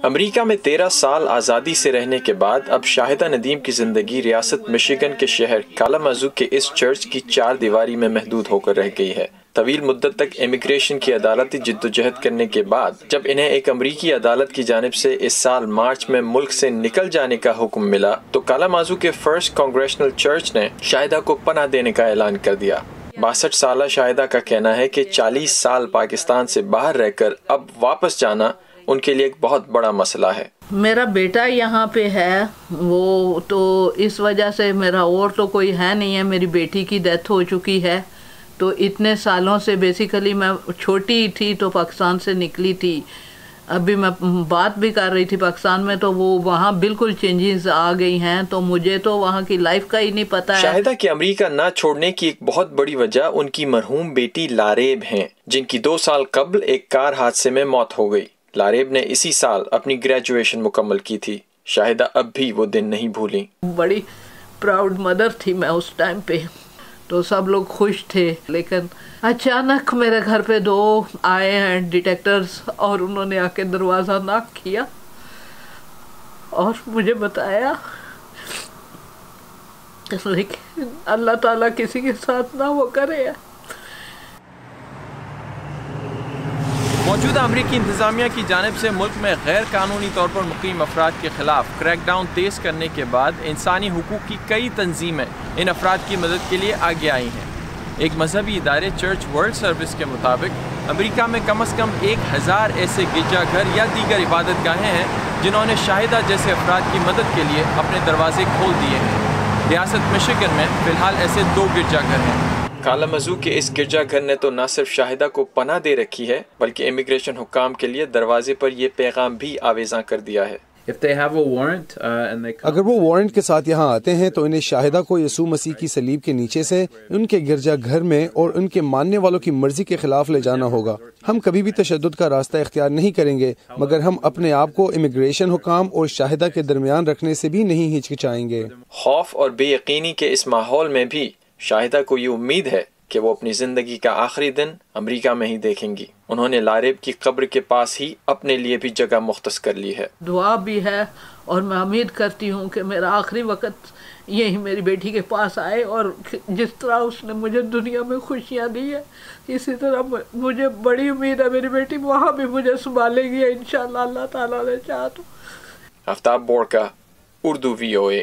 امریکہ میں 13 سال آزادی سے رہنے کے بعد اب شاہدہ ندیم کی زندگی ریاست مشیگن کے شہر کالامازو کے اس چرچ کی 4 دیواری میں محدود ہو کر رہ گئی ہے۔ طویل مدت تک امیگریشن کی عدالتی جدوجہد کرنے کے بعد جب انہیں ایک امریکی عدالت کی جانب سے اس سال مارچ میں ملک سے نکل جانے کا حکم ملا تو کالامازو کے فرسٹ کانگریشنل چرچ نے شاہدہ کو پناہ دینے کا اعلان کر دیا۔ 62 سالہ شاہدہ کا کہنا ہے کہ 40 سال پاکستان سے باہر رہ کر اب واپس جانا ان کے لیے ایک بہت بڑا مسئلہ ہے۔ میرا بیٹا یہاں پہ ہے، وہ تو اس وجہ سے میرا اور تو کوئی ہے نہیں ہے، میری بیٹی کی ڈیتھ ہو چکی ہے، تو اتنے سالوں سے بیسیکلی میں چھوٹی تھی تو پاکستان سے نکلی تھی۔ ابھی میں بات بھی کر رہی تھی پاکستان میں تو وہ وہاں بالکل چینجز آ گئی ہیں، تو مجھے تو وہاں کی لائف کا ہی نہیں پتہ ہے۔ شاہدہ کے امریکہ نہ چھوڑنے کی ایک بہت بڑی وجہ ان کی مرحوم بیٹی لاریب ہیں، جن کی 2 سال قبل ایک کار حادثے میں موت ہو گئی۔ لاریب نے اسی سال اپنی گریجویشن مکمل کی تھی۔ شاہدہ اب بھی وہ دن نہیں بھولیں۔ بڑی پراؤڈ مدر تھی میں اس ٹائم پہ، تو سب لوگ خوش تھے، لیکن اچانک میرے گھر پہ 2 آئے ہیں ڈیٹیکٹرز، اور انہوں نے آ کے دروازہ ناک کیا اور مجھے بتایا، لیکن اللہ تعالیٰ کسی کے ساتھ نہ وہ کرے۔ موجودہ امریکی انتظامیہ کی جانب سے ملک میں غیر قانونی طور پر مقیم افراد کے خلاف کریک ڈاؤن تیز کرنے کے بعد انسانی حقوق کی کئی تنظیمیں ان افراد کی مدد کے لیے آگے آئی ہیں۔ ایک مذہبی ادارے چرچ ورلڈ سروس کے مطابق امریکہ میں کم از کم 1000 ایسے گرجا گھر یا دیگر عبادت گاہیں ہیں جنہوں نے شاہدہ جیسے افراد کی مدد کے لیے اپنے دروازے کھول دیے ہیں۔ ریاست مشیگن میں فی الحال ایسے 2 گرجا گھر ہیں۔ کالامازو کے اس گرجا گھر نے تو نہ صرف شاہدہ کو پناہ دے رکھی ہے بلکہ امیگریشن حکام کے لیے دروازے پر یہ پیغام بھی آویزاں کر دیا ہے۔ اگر وہ وارنٹ کے ساتھ یہاں آتے ہیں تو انہیں شاہدہ کو یسوع مسیح کی صلیب کے نیچے سے ان کے گرجا گھر میں اور ان کے ماننے والوں کی مرضی کے خلاف لے جانا ہوگا۔ ہم کبھی بھی تشدد کا راستہ اختیار نہیں کریں گے، مگر ہم اپنے آپ کو امیگریشن حکام اور شاہدہ کے درمیان رکھنے سے بھی نہیں ہچکچائیں گے۔ خوف اور بے یقینی کے اس ماحول میں بھی شاہدہ کو یہ امید ہے کہ وہ اپنی زندگی کا آخری دن امریکہ میں ہی دیکھیں گی۔ انہوں نے لاریب کی قبر کے پاس ہی اپنے لیے بھی جگہ مختص کر لی ہے۔ دعا بھی ہے اور میں امید کرتی ہوں کہ میرا آخری وقت یہی میری بیٹی کے پاس آئے، اور جس طرح اس نے مجھے دنیا میں خوشیاں دی ہے اسی طرح مجھے بڑی امید ہے میری بیٹی وہاں بھی مجھے سنبھالے گی انشاءاللہ، اللہ تعالیٰ نے چاہا تو۔ آفتاب بورکا، اردو VOA۔